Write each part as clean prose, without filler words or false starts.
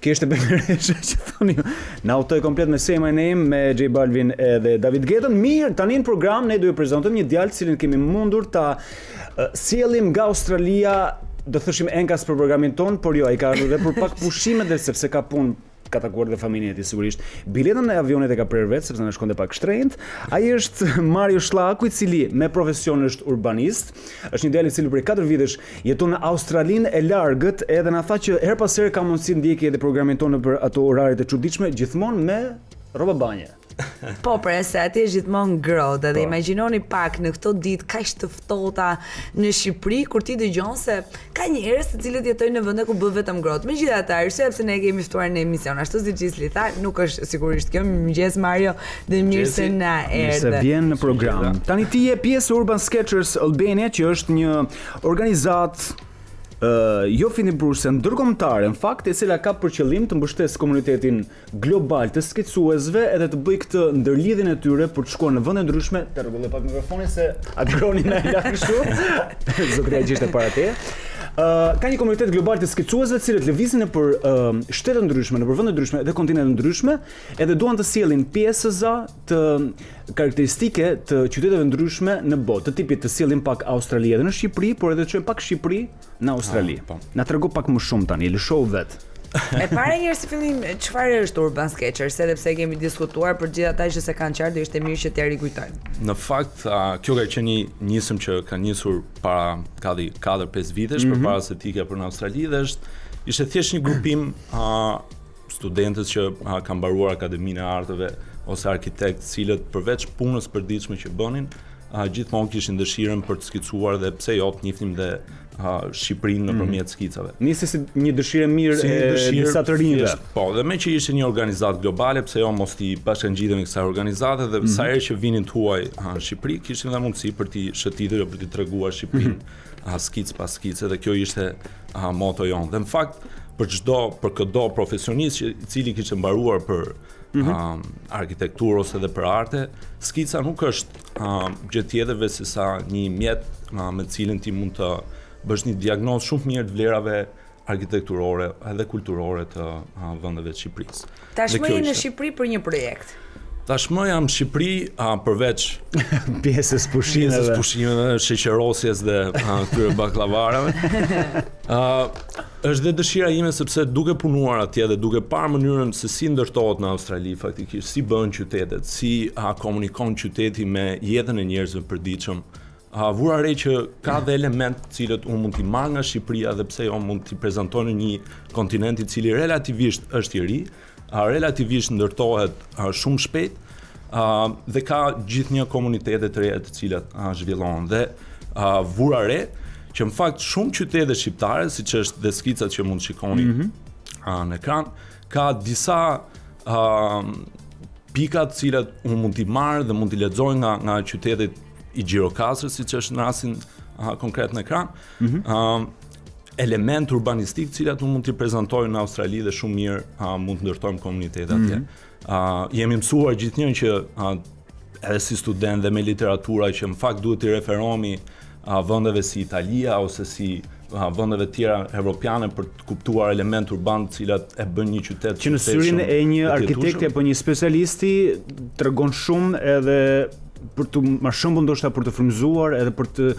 Kishte Bemeresha që thoni na autoj komplet me Say My Name, me J Balvin edhe David Guetën. Mirë, tani në program ne do ju prezantojmë një djalë cilin kemi mundur ta sjellim nga Australia, do thëshim enkas për programin ton, por jo, ai ka ardhur dhe për pak pushime dhe sepse ka punë ka takuar dhe familjen e tij sigurisht. Biletën e avionit e ka prerë vetë sepse na shkonte pak shtrenjtë. Ai është Mario Shllaku, i cili me profesion është urbanist. Është një djalë i cili për 4 vitesh jeton në Australinë e largët, edhe na tha që her pas here ka mundësi ndjekje edhe programin tonë për ato oraret e çuditshme, gjithmonë me rroba banje. Po, se atje është gjithmonë ngrohtë dhe imagjinoni pak në këto ditë kaq të ftohta në Shqipëri kur ti dëgjon se ka njerëz të cilët jetojnë në vende ku bëhet vetëm ngrohtë. Megjithatë, arsyeja pse ne kemi ftuar në emision, ashtu si Gisli tha, nuk është sigurisht kjo. Mirëmëngjes Mario, dhe mirë se na erdhe. Se vjen në program. Tani ti je pjesë e Urban Sketchers Albania, që është një organizatë jo finibruese ndërkombëtare, në fakt, e cila ka për qëllim të mbështesë komunitetin global të sketchuesve edhe të bëjë këtë ndërlidhjen e tyre për të shkuar në vende ndryshme. Të rregulloj pak mikrofonin se agroni na la kështu. Zotria gjishte para te. Ka një komunitet global të sketchuesve, të cilët lëvizin nëpër shtete ndryshme, nëpër vende ndryshme dhe kontinente ndryshme, edhe duan të sjellin pjesëza të karakteristike të qyteteve ndryshme në botë, të tipit të sjellin pak Australi edhe në Shqipëri, por edhe të çojnë pak Shqipëri në Australi. Na trego pak më shumë tani, lëshoj vet. E para njërë si fillim, çfarë është Urban Sketchers, edhe pse kemi diskutuar për gjithë ata që se kanë qartë, ishte mirë që t'ja rikujtojmë. Në fakt, kjo ka qenë një nisëm që ka nisur para 4-5 vitesh, përpara se t'ikja për në Australi, dhe ishte thjesht një grupim studentës që kanë mbaruar Akademinë e Arteve ose arkitektë, cilët përveç punës përditshme që bënin, gjithmonë kishin dëshirën për të skicuar dhe pse jo të njihnim dhe Shqipërinë nëpërmjet skicave. Nisi si një dëshirë mirë e disa të rinjve. Po, dhe me që ishte një organizatë globale, pse jo mos t'i bashkangjitemi kësaj organizate, dhe sa herë që vinin tuaj në Shqipëri, kishim dhe mundësi për t'i shëtitur, për t'i treguar Shqipërinë skic pas skice, dhe kjo ishte moto jonë. Dhe në fakt, për çdo profesionist i cili kishte mbaruar për arkitekturë ose dhe për arte, skica nuk është gjë tjetër veçsa një mjet me cilin ti mund të bësh një diagnozë shumë mirë të vlerave arkitekturore edhe kulturore të vendeve të Shqipërisë. Tashmë je në Shqipëri për një projekt. Tashmë jam në Shqipëri përveç pjesës pushimeve, sheqerosjes dhe këtyre baklavarave. Është dhe dëshira ime sepse duke punuar atje dhe duke parë mënyrën se si ndërtohet në Australi faktikisht, si bëhen qytetet, si komunikon qyteti me jetën e njerëzve përditshëm, vura re që ka dhe element cilët unë mund t'i marrë nga Shqipëria dhe pse jo mund t'i prezantoj në një kontinent i cili relativisht është i ri, relativisht ndërtohet shumë shpejt dhe ka gjithnjë komunitete të reja të cilat zhvillohen. Dhe vura re që në fakt shumë qytete shqiptare, siç është dhe skicat që mund shikoni në ekran, ka disa pika të cilat unë mund t'i marrë dhe mund t'i lexoj nga qytetet i Gjirokastër, siç është në rastin konkret në ekran, element urbanistik cilat unë mund t'i prezantoj në Australi dhe shumë mirë mund të ndërtojmë komunitete atje. Jemi mësuar gjithnjë që edhe si student dhe me literatura që në fakt duhet t'i referohemi vendeve si Italia ose si vendeve tjera evropiane për të kuptuar element urban të cilat e bën një qytet që në syrin e një arkitekti apo një specialisti tregon shumë edhe për të marrë shembull ndoshta për të frymëzuar edhe për të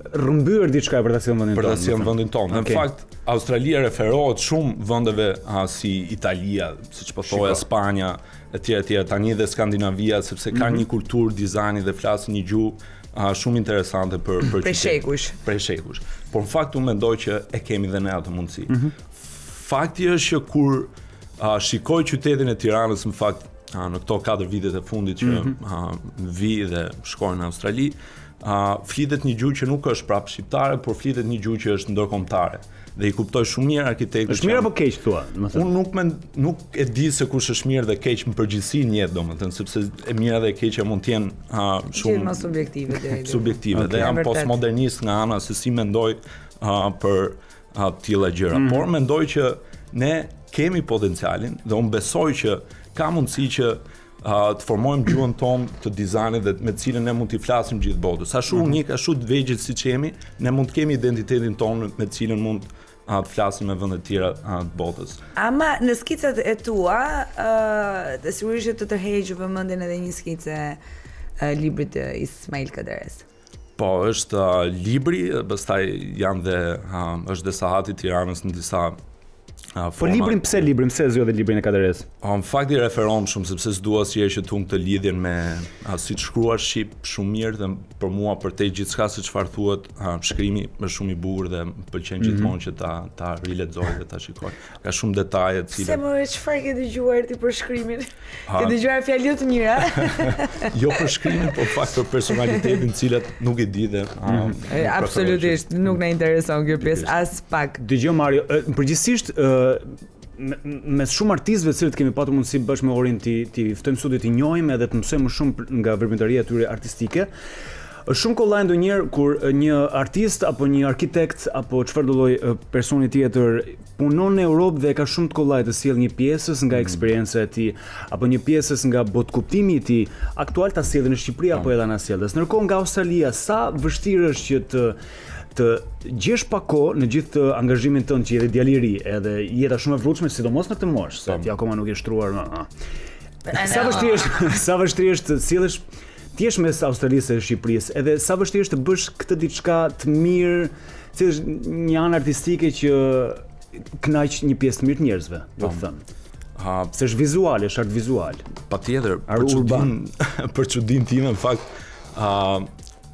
rrëmbyer diçka për ta sjellë vendin tonë. Për ta sjellë vendin tonë. Në fakt, Australia referohet shumë vendeve si Italia, siç po thoya Spanja, etj. Tani dhe Skandinavia, sepse ka një kulturë dizajni dhe flasin një gjuhë shumë interesante për prej shekush. Por në fakt unë mendoj që e kemi dhe ne atë mundësi. Fakti është që kur shikoj qytetin e Tiranës, në fakt në këto 4 vitet e fundit që vi dhe shkoj në Australi, flitet një gjuhë që nuk është prapë shqiptare, por flitet një gjuhë që është ndërkombëtare. Dhe i kuptoj shumë mirë arkitektët. Është mirë apo keq thua? Unë nuk e di se kush është mirë dhe keq në përgjithësi në jetë, domethënë, sepse e mira dhe e keqja mund të jenë shumë subjektive. Dhe jam postmodernist nga ana se si mendoj për tilla gjëra. Por mendoj që ne kemi potencialin dhe unë besoj që ka mundësi që të formojmë gjuhën tonë të dizajnit dhe me cilën ne mund t'i flasim gjithë botës. Ashtu unik, ashtu të vegjël siç jemi, ne mund të kemi identitetin tonë me cilën mund të flasin me vende të tjera të botës. Ama në skicat e tua, sigurisht të tërheq vëmendjen edhe një skice librit të Ismail Kederes. Po, është libri, pastaj janë dhe është dhe sahati i Tiranës në disa Po librin, pse zgjodhe librin e Kaderes? Në fakt i referon shumë, sepse s'dua si tung të lidhjen me si të shkruar shqip shumë mirë dhe për mua për te gjithçka se çfarë thuhet, shkrimi është shumë i bukur dhe më pëlqen gjithmonë që ta rilexoj dhe ta shikoj. Ka shumë detaje të cilat. Se më çfarë ke dëgjuar ti për shkrimin? Ke dëgjuar fjalë të mira? Jo për shkrimin, por fakt për personalitetin të cilat nuk e di dhe absolutisht nuk na intereson kjo pjesë as pak. Dëgjoj Mario, përgjithsisht mes shumë artistëve të cilët kemi patur mundësi bashkë me Orin ti ftojmë studio të njohim edhe të mësojmë më shumë nga veprimtaria e tyre artistike. Është shumë kollaj ndonjëherë kur një artist apo një arkitekt apo çfarëdo lloj personi tjetër punon në Europë dhe ka shumë të kollaj të sjellë një pjesës nga eksperjenca e tij apo një pjesës nga botkuptimi i tij aktual ta sjellë në Shqipëri apo edhe në sjellës. Ndërkohë nga Australia sa vështirë është që të gjesh pak kohë në gjithë angazhimin tënd që je djalë i ri, edhe jeta shumë e vrullshme, sidomos në këtë moshë, se ti akoma nuk je shtruar. Sa vështirë është të sjellësh ti jesh mes Australisë dhe Shqipërisë, edhe sa vështirë është të bësh këtë diçka të mirë, si është një anë artistike që kënaq një pjesë të mirë të njerëzve, do të thënë. Se është vizual, është art vizual. Patjetër, për çudinë time në fakt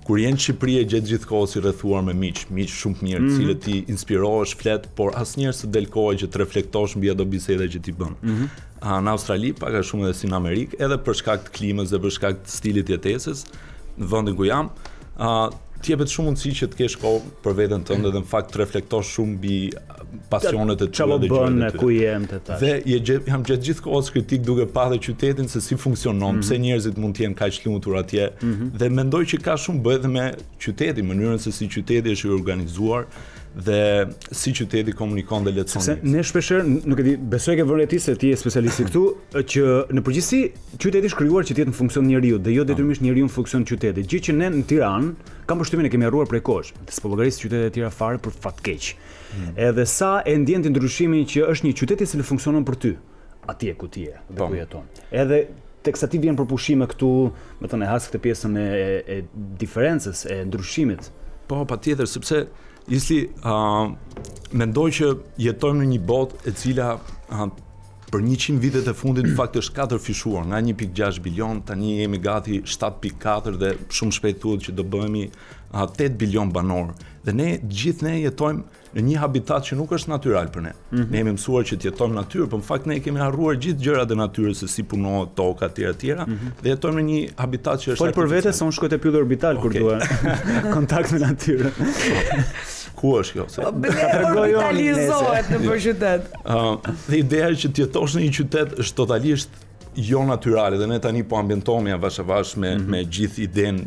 kur jenë në Shqipëri e gjetë gjithkohës i rrethuar me miq shumë të mirë, të cilët ti inspirohesh, flet, por asnjëherë s'të del kohë që të reflektosh mbi ato biseda që ti bën. Në Australi pak a shumë edhe si në Amerikë, edhe për shkak të klimës dhe për shkak të stilit jetesës, në vendin ku jam, ti jepet shumë mundësi që të kesh kohë për veten tënde dhe në fakt të reflektosh shumë mbi pasionet e tua dhe gjërat e ku jem të tash. Dhe jam gjetë gjithkohës kritik duke parë qytetin se si funksionon, pse njerëzit mund të jenë kaq lumtur atje dhe mendoj që ka shumë bëhet me qytetin, mënyrën se si qyteti është i organizuar dhe si qyteti komunikon dhe lehtëson. Se ne shpeshherë, nuk e di, besoj ke vënë ti se ti je specialist këtu, që në përgjithësi qyteti është krijuar që të jetë në funksion njeriu dhe jo detyrimisht njeriu në funksion qytetit. Gjë që ne në Tiranë kam përshtypjen e kemi harruar prej kohësh. S'po llogarisë qytetet e tjera fare për fat keq. Edhe sa e ndjen ti ndryshimin që është një qytet i cili funksionon për ty, atje ku ti je dhe ku jeton. Edhe teksa ti vjen për pushime këtu, me thënë has këtë pjesën e diferencës, e ndryshimit. Po, patjetër, sepse mendoj që jetojmë në një botë e cila për 100 vitet e fundit në fakt është 4 fishuar, nga 1.6 bilion, tani jemi gati 7.4 dhe shumë shpejt thuhet që do bëhemi 8 bilion banor. Dhe gjithë ne jetojmë në një habitat që nuk është natyral për ne. Ne jemi mësuar që të jetojmë natyrë, por në fakt ne kemi harruar gjithë gjërat e natyrës se si punohet toka etj. Dhe jetojmë në një habitat që është për vete se unë shkoj te pyetje orbital kur dua kontakt me natyrën. Ku është kjo? Orbitalizohet në për qytet. Dhe ideja që të jetosh në një qytet është totalisht jo natyrale dhe ne tani po ambientohemi avash me gjithë idenë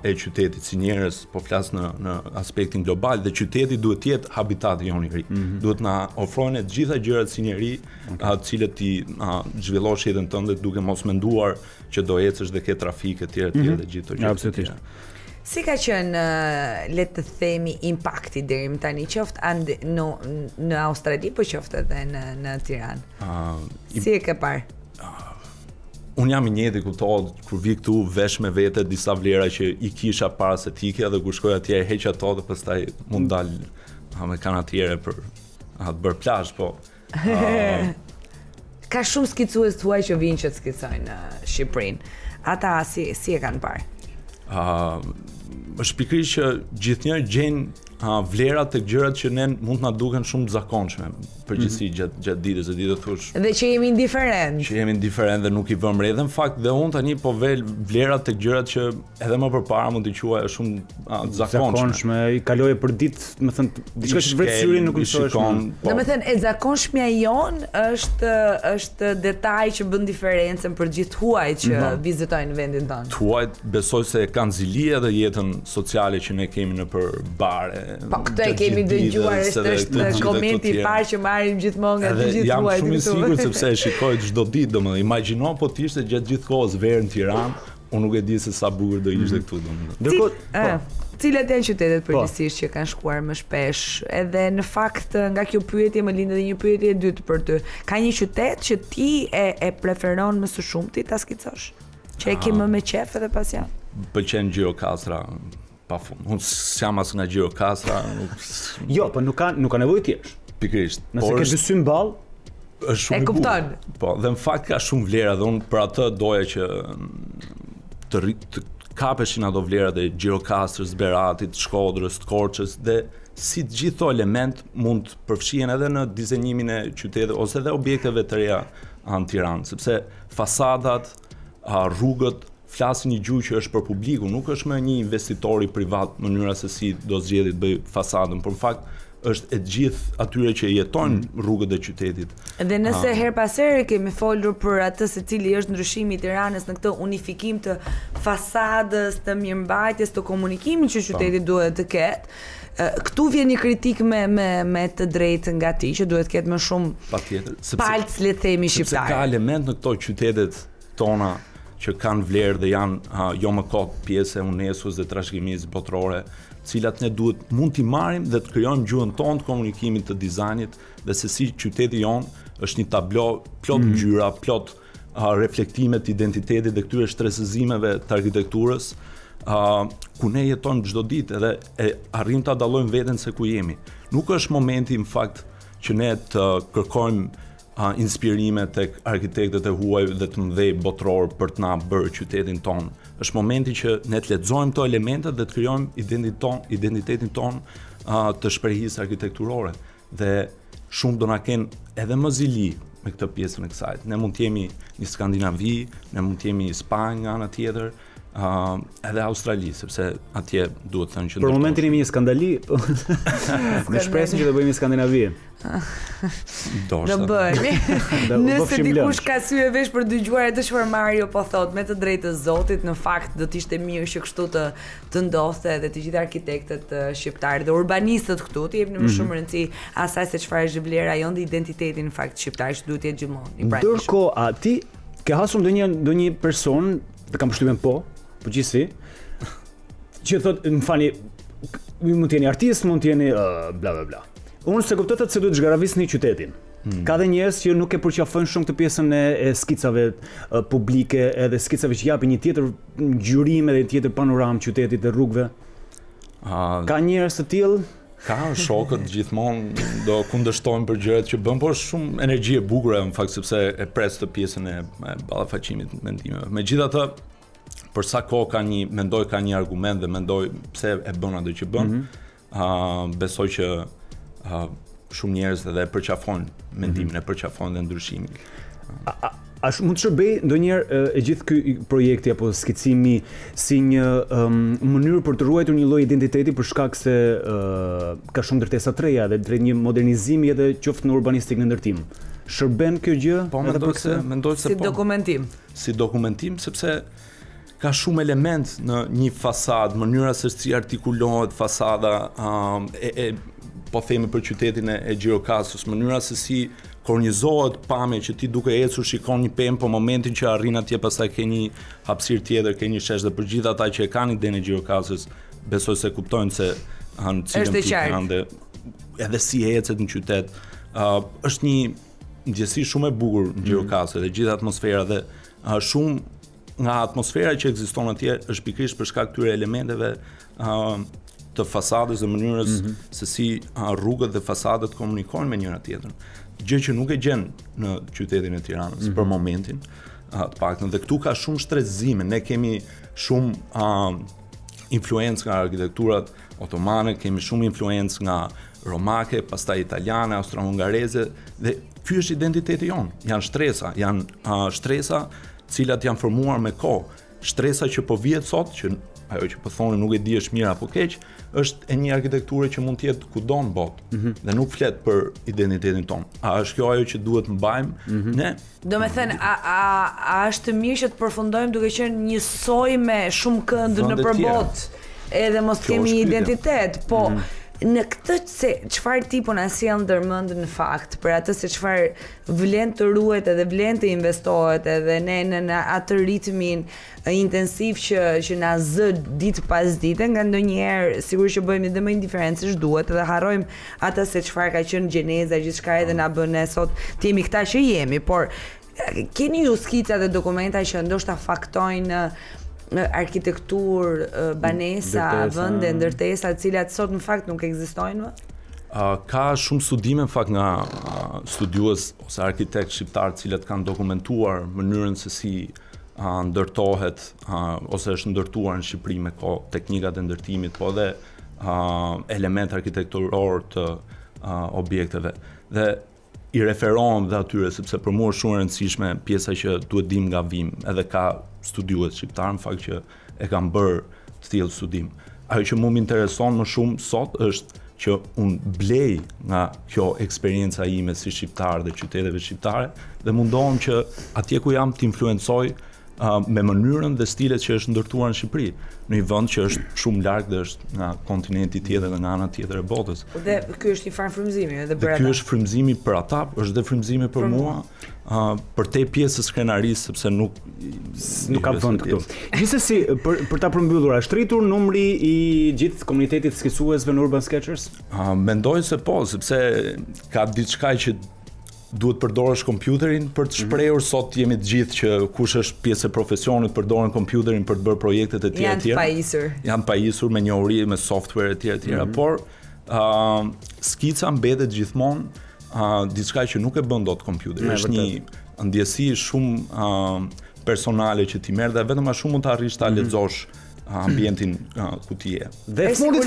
e qytetit si njerëz, po flas në aspektin global dhe qyteti duhet të jetë habitati jonë i ri. Duhet na ofrojnë të gjitha gjërat si njeri, të cilët ti zhvillosh jetën tënde duke mos menduar që do ecësh dhe ke trafik etj dhe gjithë ato gjëra. Absolutisht. Si ka qenë, le të themi, impakti deri më tani, qoftë në Australi, po qoftë edhe në Tiranë? Si e ke parë? Unë jam i njëjti, kuptohet, kur vi këtu vesh me vete disa vlera që i kisha para se t'ikja dhe kur shkoj atje heq ato dhe pastaj mund dal me kanatiere për të bërë plazh, po. Ka shumë skicues tuaj që vinë që të skicojnë në Shqipërinë. Ata si e kanë parë? Është pikërisht që gjithnjëri gjejnë vlerat tek gjërat që ne mund na duken shumë të zakonshme përgjithësi gjatë ditës, dhe thosh. Dhe që jemi indiferent. Që jemi indiferent dhe nuk i vëmë re. Dhe në fakt dhe unë tani po vel vlerat tek gjërat që edhe më përpara mund t'i quaja shumë të zakonshme. I kaloje për ditë, më thënë, diçka që vret syrin nuk mësohesh. Domethënë e zakonshmja jon është detaj që bën diferencën për gjithë huajt që vizitojnë vendin tonë. Huajt besoj se kanë zili edhe jetën sociale që ne kemi nëpër bare. Po këtë e kemi dëgjuar, është komenti i parë që marrim gjithmonë nga të gjithë huajt. Jam shumë i sigurt sepse e shikoj çdo ditë, domethënë imagjino po të ishte gjatë gjithë kohës verë në Tiranë, unë nuk e di se sa bukur do ishte këtu domethënë. Cilat janë qytetet përgjithsisht që kanë shkuar më shpesh? Edhe në fakt nga kjo pyetje më lind edhe një pyetje e dytë për ty. Ka një qytet që ti e preferon më së shumti ta skicosh? Që e ke më me qef edhe pasion? Pëlqen Gjirokastra pafund. Unë s'jam as nga Gjirokastra. Jo, po nuk ka nevojë të jesh. Pikërisht. Nëse ke dy sy mball, është shumë e kupton. Po, dhe në fakt ka shumë vlera dhe unë për atë doja që të kapeshin ato vlerat e Gjirokastrës, Beratit, Shkodrës, të Korçës dhe si të gjithë këto element mund të përfshihen edhe në dizenjimin e qytetit ose edhe objekteve të reja në Tiranë, sepse fasadat, rrugët flasin një gjuhë që është për publiku, nuk është më një investitori privat mënyra se si do zgjedhë të bëj fasadën, por në fakt është e gjithë atyre që jetojnë rrugët e qytetit. Dhe nëse her pas here kemi folur për atë se cili është ndryshimi i Tiranës në këtë unifikim të fasadës, të mirëmbajtjes, të komunikimit që qyteti duhet të ketë, këtu vjen një kritik me të drejtë nga ti, që duhet të ketë më shumë palc, le të themi, shqiptar. Sepse ka element në këto qytetet tona që kanë vlerë dhe janë jo më kot pjesë e UNESCO-s dhe trashëgimisë botërore, cilat ne mund t'i marrim dhe të krijojmë gjuhën tonë të komunikimit të dizajnit dhe se si qyteti jonë është një tablo plot ngjyra, plot reflektime të identitetit dhe këtyre shtresëzimeve të arkitekturës, ku ne jetojmë çdo ditë edhe e arrim ta dallojmë veten se ku jemi. Nuk është momenti në fakt që ne të kërkojmë inspirime tek arkitektët e huaj dhe të mëdhej botëror për të na bërë qytetin tonë. Është momenti që ne të lexojmë këto elemente dhe të krijojmë identitetin ton të shprehjes arkitekturore. Dhe shumë do na kenë edhe më zili me këtë pjesën e kësaj. Ne mund të jemi një Skandinavi, ne mund të jemi Spanjë nga ana tjetër, edhe Australi, sepse atje duhet thënë që për momentin jemi një skandali. Ne shpresim që do bëjmë një Skandinavi. Do bëjmë. Nëse dikush ka sy e vesh për dëgjuar atë çfarë Mario po thot, me të drejtë të Zotit, në fakt do të ishte mirë që kështu të ndodhte edhe të gjithë arkitektët shqiptarë dhe urbanistët këtu të jepnin më shumë rëndësi asaj se çfarë është vlera jonë dhe identiteti në fakt shqiptar që duhet të jetë gjithmonë i pranishëm. Ndërkohë, a ti ke hasur ndonjë person, të kam përshtypjen po, përgjithësi, që thotë, më fali, mund të jeni artist, mund të jeni bla bla bla. Unë se kuptoj se duhet të zhgaravisni qytetin. Ka dhe njerëz që nuk e përqafojnë shumë këtë pjesën e skicave publike, edhe skicave që japin një tjetër ngjyrim edhe një tjetër panoramë qytetit dhe rrugëve. Ka njerëz të tillë? Ka shokët gjithmonë do kundërshtojnë për gjërat që bën, por shumë energji e bukur në fakt sepse e pres të pjesën e ballafaqimit mendimeve. Megjithatë, për sa kohë mendoj ka një argument dhe mendoj pse e bën atë që bën. Besoj që shumë njerëz edhe e përqafojnë mendimin, e përqafojnë dhe ndryshimin. A mund të shërbej ndonjëherë e gjithë ky projekti apo skicimi si një mënyrë për të ruajtur një lloj identiteti për shkak se ka shumë ndërtesa të reja dhe drejt një modernizimi edhe qoftë në urbanistik në ndërtim. Shërben kjo gjë? Po mendoj se si dokumentim. Si dokumentim sepse ka shumë element në një fasadë, mënyra se si artikulohet fasada, po themi për qytetin e Gjirokastrës, mënyra se si kornizohet pamje që ti duke ecur shikon një pemë, po momentin që arrin atje pastaj ke një hapësirë tjetër, ke një shesh dhe për gjithë ata që e kanë idenë e Gjirokastrës, besoj se kuptojnë se në cilën pikë kanë dhe edhe si ecet në qytet. Është një ndjesi shumë e bukur në Gjirokastrë dhe gjithë atmosfera dhe shumë nga atmosfera që ekziston atje është pikërisht për shkak këtyre elementeve të fasadës dhe mënyrës se si rrugët dhe fasadet komunikojnë me njëra tjetrën. Gjë që nuk e gjen në qytetin e Tiranës për momentin, të paktën dhe këtu ka shumë shtrezime. Ne kemi shumë influencë nga arkitekturat otomane, kemi shumë influencë nga romake, pastaj italiane, austro-hungareze dhe ky është identiteti jonë. Janë shtresa cilat janë formuar me kohë. Shtresa që po vihet sot, që ajo që po thoni nuk e di është mirë apo keq, është e një arkitekture që mund të jetë kudo në botë dhe nuk flet për identitetin tonë. A është kjo ajo që duhet mbajmë ne? Do me thënë, a është mirë që të përfundojmë duke qenë një soj me shumë këndë në përbot edhe mos kemi identitet, po në këtë se çfarë tipo na sjell ndërmend në fakt, për atë se çfarë vlen të ruhet edhe vlen të investohet edhe ne në atë ritmin intensiv që na zë ditë pas dite, nga ndonjëherë sigurisht që bëhemi dhe më indiferent se ç'duhet edhe harrojmë atë se çfarë ka qenë gjeneza gjithçka edhe na bën ne sot të jemi këta që jemi, por keni ju skica dhe dokumenta që ndoshta faktojnë arkitekturë, banesa, vende, ndërtesa, të cilat sot në fakt nuk ekzistojnë më? Ka shumë studime në fakt nga studiues ose arkitekt shqiptar të cilët kanë dokumentuar mënyrën se si ndërtohet ose është ndërtuar në Shqipëri me teknikat e ndërtimit, po edhe element arkitekturor të objekteve. Dhe i referohem dhe atyre, sepse për mua është shumë e rëndësishme pjesa që duhet dim nga vim, edhe ka studiues shqiptar në fakt që e kanë bërë të tillë studim. Ajo që mua më intereson më shumë sot është që unë blej nga kjo eksperjenca ime si shqiptar dhe qyteteve shqiptare dhe mundohem që atje ku jam të influencoj me mënyrën dhe stilet që është ndërtuar në Shqipëri, në një vend që është shumë larg dhe është nga kontinenti tjetër dhe nga ana tjetër e botës. Dhe ky është një farë frymëzimi edhe për ata. Ky është frymëzimi për ata, është dhe frymëzimi për mua, për te pjesës krenarisë, sepse nuk ka vend këtu. Gjithsesi, për ta përmbyllur, është rritur numri i gjithë komunitetit skisuesve në Urban Sketchers? Mendoj se po, sepse ka diçka që duhet përdorësh kompjuterin për të shprehur. Sot jemi të gjithë që kush është pjesë e profesionit përdoren kompjuterin për të bërë projektet e tjera të tjera. Janë pajisur me njohuri, me software e tjera, por skica mbetet gjithmonë diçka që nuk e bën dot kompjuteri. Është një ndjesi shumë personale që ti merr dhe vetëm ashtu mund të arrish ta lexosh ambientin ku ti je. Dhe fundit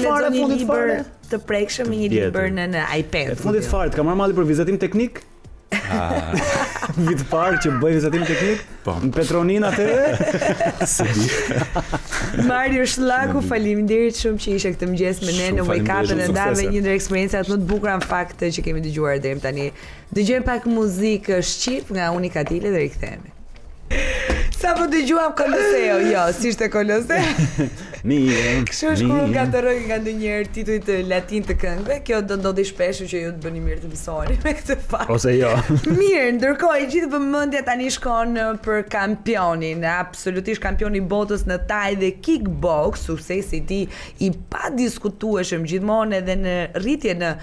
fare të prekshëm me një libër në iPad. Fundit fare, ka marrë malli për vizitim teknik? Vitë parë që bëj vizitim teknik? Në Petronin atëre? Mario Shllaku, faleminderit shumë që ishe këtë mëngjes me ne në Wake Up dhe ndave një ndër eksperiencat më të bukura në fakt që kemi dëgjuar deri tani. Dëgjojmë pak muzikë shqip nga Unikatile dhe rikthehemi. Sa po dëgjuam Koloseo, jo, si ishte Koloseo? Kështu është kur gatëroj nga ndonjëherë titujt latin të këngëve, kjo do ndodhi shpesh që ju të bëni mirë të mësoni me këtë fakt. Ose jo. Mirë, ndërkohë gjithë vëmendja tani shkon për Kampionin, absolutisht kampioni i botës në taj dhe kikboks, suksesi i tij i padiskutueshëm gjithmonë edhe në rritje në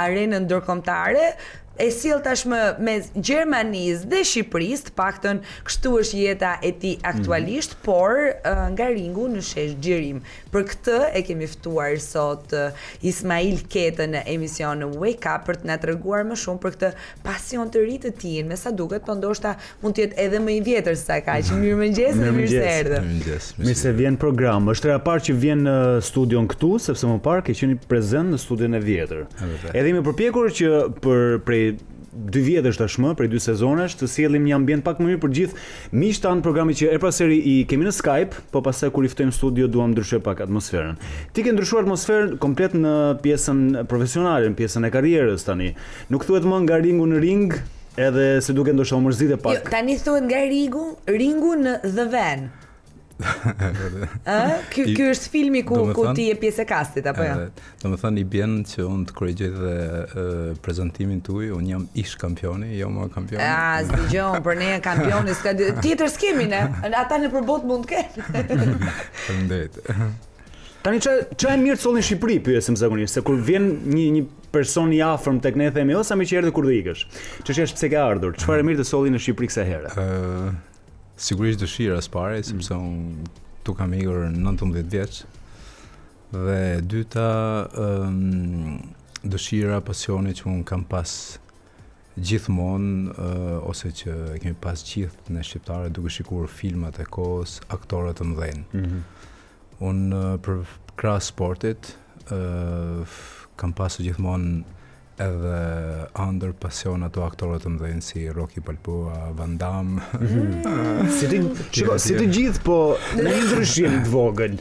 arenën ndërkombëtare. E sjell tashmë mes Gjermanisë dhe Shqipërisë, të paktën kështu është jeta e tij aktualisht, por nga ringu në shesh xhirim. Për këtë e kemi ftuar sot Ismail Keta në emision Wake Up për të na treguar më shumë për këtë pasion të ri të tij, me sa duket, po ndoshta mund të jetë edhe më i vjetër se sa kaq. Mirëmëngjes dhe mirë se erdhe. Mirë se vjen program. Është era parë që vjen në studion këtu, sepse më parë ke qenë prezant në studion e vjetër. Edhe jemi përpjekur që prej 2 vjetësh tashmë, prej 2 sezonesh, të sjellim një ambient pak më mirë për gjithë miqtë tanë programit që erpaseri i kemi në Skype, po pastaj kur i ftojmë në studio duam ndryshoj pak atmosferën. Ti ke ndryshuar atmosferën komplet në pjesën profesionale, në pjesën e karrierës tani. Nuk thuhet më nga ringu në ring, edhe se duket ndoshta u mërzitet pak. Jo, tani thuhet nga ringu në The Van. Ky është filmi ku ti je pjesë e kastit apo jo? Domethënë i bën që unë të korrigjoj dhe prezantimin tuaj, unë jam ish kampioni, jo më kampioni. Dëgjoj, për ne kampioni s'ka tjetër skemi ne. Ata në përbot mund të kenë. Faleminderit. Tani ç'a e mirë të solli në Shqipëri, pyesim zakonisht, se kur vjen një person i afërm tek ne themi, "O sa më që erdhe kur do ikësh." Ç'është pse ke ardhur? Çfarë e mirë të solli në Shqipëri kësaj here? Sigurisht dëshira së pare, sepse unë tu kam ikur 19 vjeç. Dhe dyta, dëshira, pasioni që unë kam pas gjithmonë, ose që kemi pas gjithë në shqiptare duke shikuar filmat e kohës, aktorët të mëdhenj. Unë për krahas sportit kam pasur gjithmonë edhe ëndër pasion ato aktorët të mëdhenj si Rocky Balboa, Van Damme. Si të gjithë, po në një ndryshim të vogël.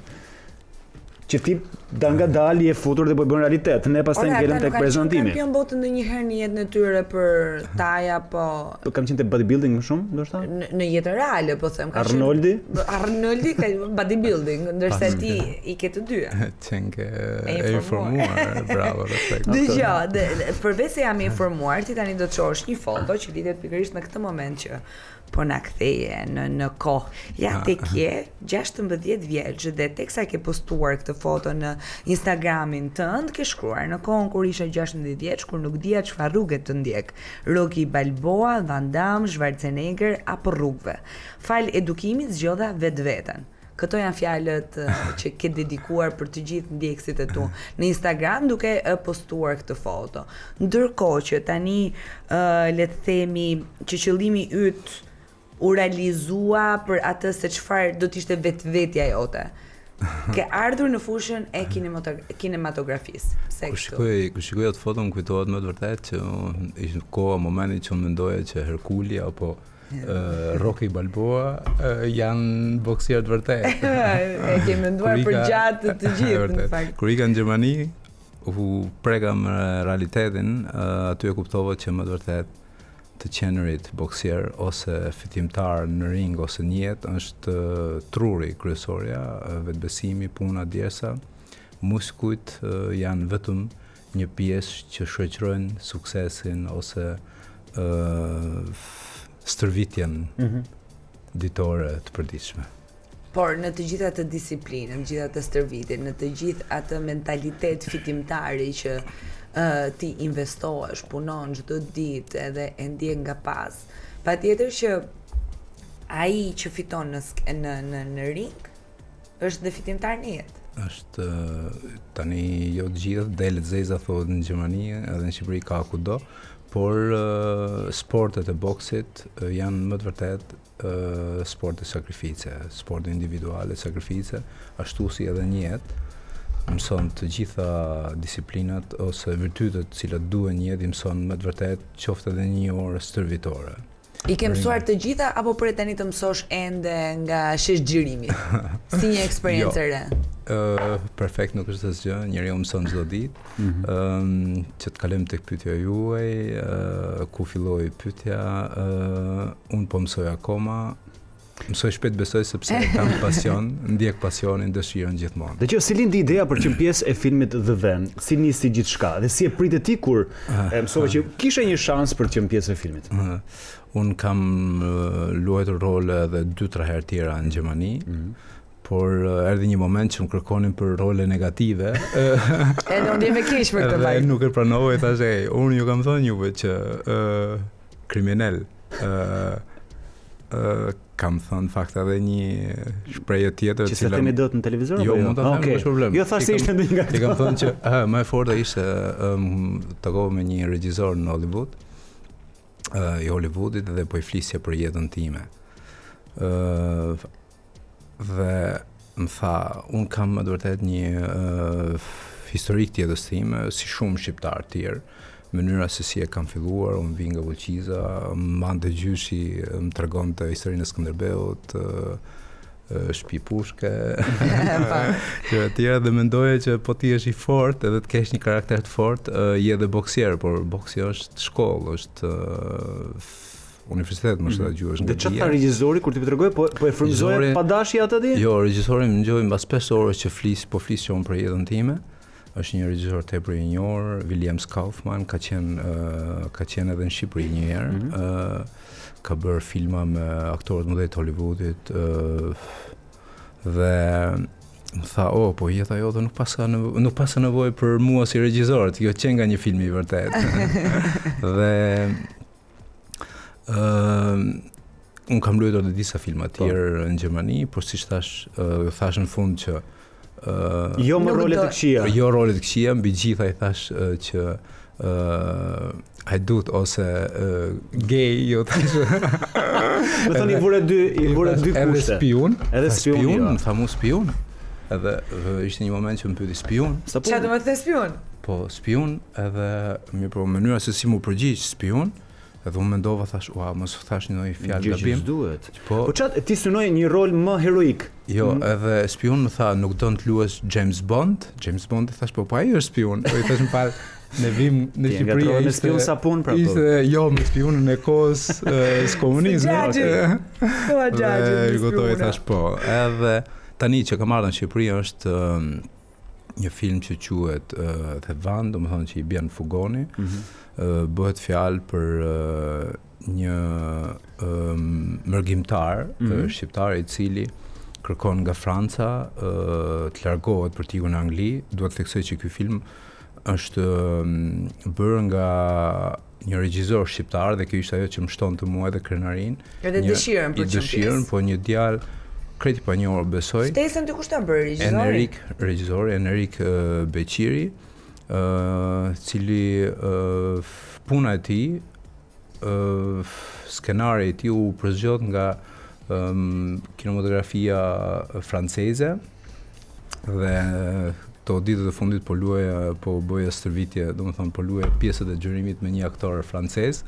që ti nga dali e futur dhe po e bën realitet. Ne pastaj ngelem tek prezantimi. Kampion botë ndonjëherë në jetën e tyre për taja, po kam qenë te bodybuilding më shumë, ndoshta? Në jetën reale, po them. Arnoldi ka bodybuilding, ndërsa ti i ke të dyja. Çenke e informuar, bravo, respekt. Dgjoj, përveç se jam i informuar, ti tani do të shohësh një foto që lidhet pikërisht me këtë moment që po na ktheje në kohë. Ja tek je 16 vjeç dhe teksa ke postuar këtë foto në Instagramin tënd, ke shkruar në kohën kur isha 16 vjeç, kur nuk dija çfarë rrugë të ndjek. Rocky Balboa, Van Damme, Schwarzenegger apo rrugëve. Fal edukimit zgjodha vetveten. Këto janë fjalët që ke dedikuar për të gjithë ndjekësit e tu në Instagram duke postuar këtë foto. Ndërkohë që tani le të themi që qëllimi yt u realizua për atë se çfarë do të ishte vetvetja jote. Ke ardhur në fushën e kinematografisë. Kur shikoj atë foto më kujtohet më të vërtet që ishte koha momenti që unë mendoja që Herkuli apo Rocky Balboa janë boksierë të vërtet. E ke menduar për gjatë të gjithë në fakt. Kur ika në Gjermani, u preka me realitetin, aty e kuptova që më të vërtet të qenerit boksier ose fitimtar në ring ose në jetë është truri kryesorja, vetbesimi, puna, djersa. Muskujt janë vetëm një pjesë që shoqërojnë suksesin ose stërvitjen ditore të përditshme. Por në të gjitha të disiplinë, në të gjitha të stërvitje, në të gjithë atë mentalitet fitimtari që ti investohesh, punon çdo ditë edhe e ndjen nga pas. Patjetër që ai që fiton në ring është dhe fitimtar në jetë. Është tani jo të gjithë delet zeza thotë në Gjermani edhe në Shqipëri ka kudo, por sportet e boksit janë më të vërtet sporte sakrifice, sporte individuale sakrifice, ashtu si edhe në jetë. Mëson të gjitha disiplinat ose virtytet cilat duhen një jetë, mëson më të vërtet qoftë edhe një orë stërvitore. I ke mësuar të gjitha apo për tani të mësosh ende nga shesh xhirimi? Si një eksperiencë e re? Perfekt nuk është asgjë, njeriu mëson çdo ditë. Që të kalojmë tek pyetja juaj, ku filloi pyetja, unë po mësoj akoma. Mësoj shpejt besoj sepse kam pasion, ndjek pasionin, dëshirën gjithmonë. Dhe që si lindi ideja për qenë pjesë e filmit The Van, si nisi gjithçka dhe si e pritet ti kur e mësova që kishe një shans për të qenë pjesë e filmit? Unë kam luajtur role edhe 2-3 herë tjera në Gjermani, por erdhi një moment që më kërkonin për role negative. Edhe unë me keq për këtë fakt. Edhe nuk e pranova, thash, unë ju kam thënë juve që kriminal kam thënë fakt edhe një shprehje tjetër që se themi dot në televizor apo jo? Jo, mund ta them, nuk është problem. Jo, thash se ishte ndonjë nga këto. I kam thënë që më e forta ishte takova me një regjisor në Hollywood, i Hollywoodit dhe po i flisja për jetën time. Dhe më tha, unë kam më të vërtet një historik të jetës time, si shumë shqiptar tjerë, mënyra se si e kam filluar, unë vi nga Vulqiza, më mande gjyshi, më tregonte historinë e Skënderbeut, shtëpi pushke, gjëra të tjera, dhe mendoja që po ti je i fortë edhe të kesh një karakter të fortë, je dhe boksier, por boksi është shkollë, është universitet, më shta gjuhësh nga dia. Dhe çfarë tha regjisori kur ti tregoi, po e frymëzoi pa dashje atë ditë? Jo, regjisori më ngjoi mbas 5 orësh që flis që unë për jetën time. Është një regjisor tepër i njohur, William Kaufman, ka qenë edhe në Shqipëri një herë. Ka bërë filma me aktorët mëdhenj të Hollywoodit dhe më tha, po jeta jote nuk pas ka nevojë për mua si regjisor, kjo qenë nga një film i vërtet. Dhe unë kam luajtur edhe disa filma të tjerë në Gjermani, por siç thash në fund që jo më role të këqija. Jo role të këqija, mbi gjitha i thash që hajdut ose gay, jo thash. Do thoni i vure dy kushte. Edhe spion. Edhe spion, më tha mu spion. Edhe ishte një moment që më pyeti spion. Çfarë do të thotë spion? Po spion, edhe mirë, po mënyra se si mu përgjigj spion, Edhe unë mendova thash, mos thash një fjalë gabim. Duhet. Po çat ti synoi një rol më heroik. Jo, edhe spion më tha, nuk do të luash James Bond. James Bond I thash, po ai është spion. Po I thash më fal, ne vim në Shqipëri ishte spion sapun pra po. Ishte jo me spionën e kohës së komunizmit. I gotoi thash po. Edhe tani që kam ardhur në Shqipëri është një film që quhet The Van, domethënë që I bën fugoni. Bëhet fjalë për një mërgjimtar shqiptar I cili kërkon nga Franca të largohet për t'ikur në Angli. Duhet të theksoj që ky film është bërë nga një regjisor shqiptar dhe kjo ishte ajo që më shtonte mua edhe krenarin. Edhe dëshirën për dëshirën, po një djalë kreti pa njohur besoj. Ftesën ti kush ta bëri regjisori? Enrik Beqiri, cili puna e tij, skenari I tij u përzgjodh nga kinematografia franceze dhe to ditët e fundit po bëja stërvitje, domethënë po luaj pjesët e xhirimit me një aktor francez.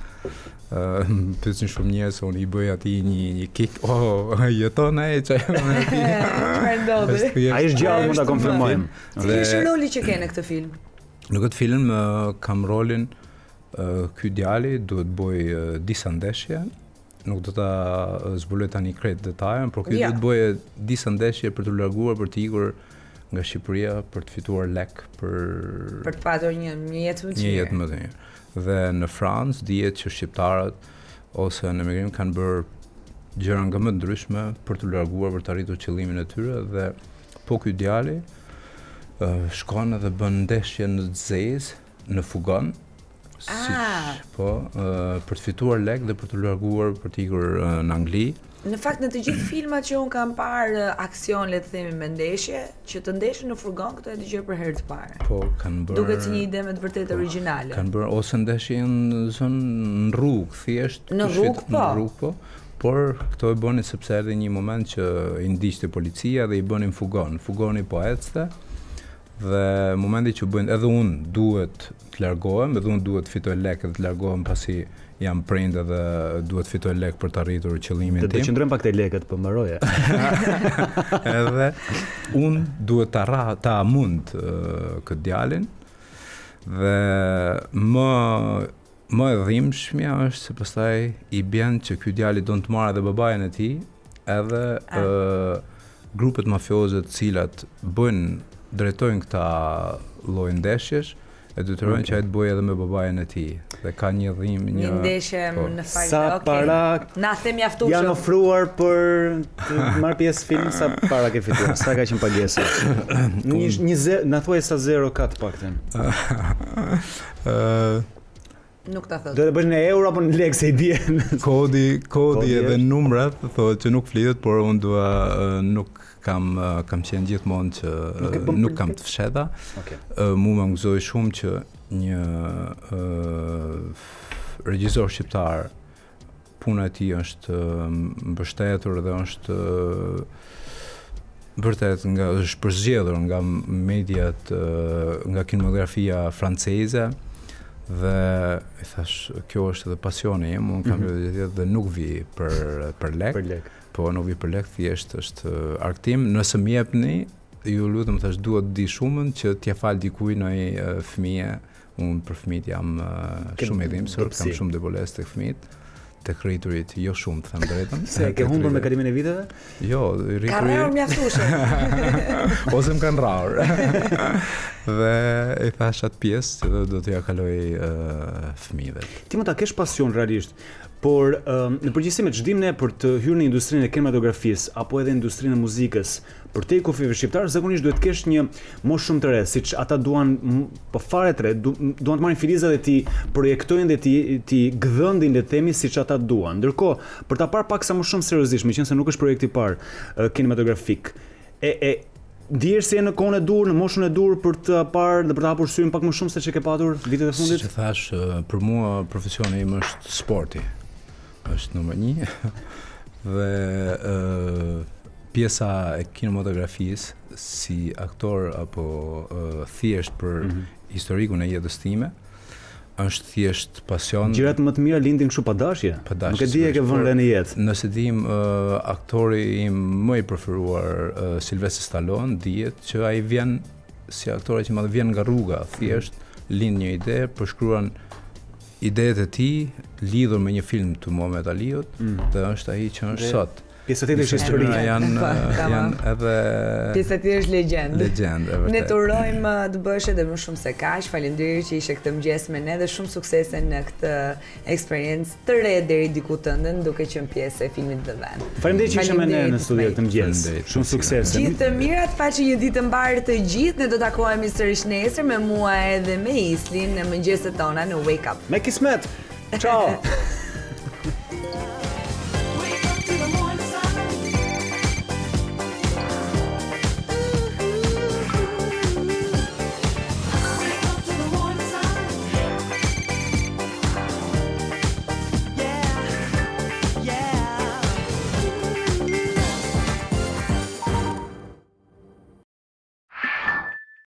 Pyesin shumë njerëz se unë I bëj atij një kick. Jeton ai çaj. Ai është gjallë, mund ta konfirmojmë. Cili është roli që ke në këtë film? Në këtë film kam rolin ky djali duhet bëj disa ndeshje. Nuk do ta zbuloj tani krejt detajen, por ky duhet bëj disa ndeshje për të larguar për të ikur nga Shqipëria për të fituar lek për të patur një jetë më të mirë. Një jetë më të mirë. Dhe në Francë dihet që shqiptarët ose në emigrim kanë bërë gjëra nga më ndryshme për të larguar për të arritur qëllimin e tyre dhe po ky djali shkon edhe bën ndeshje në zezë në fugon. Për të fituar lek dhe për të larguar për të ikur në Angli. Në fakt në të gjithë filmat që un kam parë aksion, le të themi me ndeshje, që të ndeshin në furgon, këto e dëgjoj për herë të parë. Po, kanë bërë. Duket si një ide me të vërtetë origjinale. Kanë bërë ose ndeshje në zonë në rrugë, thjesht. Në rrugë po. Por këto e bënin sepse erdhi një moment që I ndiqte policia dhe I bënin fugon. Fugoni po ecte. Dhe momenti që bëjnë edhe unë duhet të largohem, edhe unë duhet të fitoj lek dhe të largohem pasi jam prind edhe duhet fitoj lek për të arritur qëllimin tim. Të qëndrojmë pak te lekët, po mbaroje. Edhe unë duhet ta mund këtë djalin dhe më e dhimbshmja është se pastaj I bën që ky djali do të marrë edhe babajen e tij, edhe grupet mafioze të cilat drejtojnë këta lloj ndeshjesh e detyrojnë që ai të bëjë edhe me babajen e tij. Dhe ka një ndeshje në fakt. Sa para na them mjaftueshëm. Janë ofruar për të marrë pjesë film, sa para ke fituar? Sa ka qenë pagesa? Na thuaj sa 0 ka të paktën. Nuk ta thot. Do të bësh në euro apo në lekë se I bien. Kodi edhe numrat thotë që nuk flitet, por unë dua nuk kam qenë gjithmonë që nuk kam të fsheta. Mu më ngëzoi shumë që një regjisor shqiptar, puna e tij është mbështetur dhe është vërtet është përzgjedhur nga mediat, nga kinematografia franceze. Dhe I thash, kjo është edhe pasioni im, unë kam dhe nuk vi për lek. Po nuk vi për lek, thjesht është arktim. Nëse më jepni, ju lutem thash duhet di shumën që t'ja fal dikujt ndonjë fëmijë. Unë për fëmijët jam shumë I dhimbshur, kam shumë debolesë tek fëmijët. Tek rriturit jo shumë të them drejtën. Se ke humbur me kalimin e viteve? Jo, rrituri. Ka rrahur mjaftueshëm. Ose më kanë rrahur. Dhe I thash atë pjesë që do t'ja kaloj fëmijëve. Ti mund ta kesh pasion realisht, por në përgjithësi me ç'dim ne për të hyrë në industrinë e kinematografisë apo edhe industrinë e muzikës, për te kufive shqiptar zakonisht duhet kesh një moshë shumë të re, siç ata duan po fare të re, duan të marrin filizat dhe ti projektojnë dhe ti gdhëndin le të themi siç ata duan. Ndërkohë, për ta parë pak sa më shumë seriozisht, meqense nuk është projekti I parë kinematografik, ndihesh se je në kohën e dur, në moshën e dur për të parë dhe për të hapur syrin pak më shumë se ç'e ke patur vitet e fundit? Si thash, për mua profesioni im është sporti. Është numër 1 dhe pjesa e kinematografisë si aktor apo thjesht për historikun e jetës time është thjesht pasion. Gjërat më të mira lindin kështu pa dashje. Nuk e di e ke vënë re në jetë. Nëse dim aktori im më i preferuar Sylvester Stallone, dihet që ai vjen si aktor që më vjen nga rruga, thjesht lind një ide, përshkruan idetë e tij lidhur me një film të Muhammed Aliut dhe është ai që është sot. Pjesa tjetër është historia. Janë edhe pjesa tjetër është legjendë. Legjendë, vërtet. Ne të urojmë të bësh edhe më shumë se kaq. Faleminderit që ishe këtë mëngjes me ne dhe shumë suksese në këtë eksperiencë të re deri diku të ëndën, duke qenë pjesë e filmit The Van. Faleminderit që ishe me ne në studio këtë mëngjes. Shumë suksese. Gjithë të mirat, faqe një ditë të mbarë të gjithë. Ne do takohemi sërish nesër me mua edhe me Islin në mëngjeset tona në Wake Up. Me kismet. Ciao.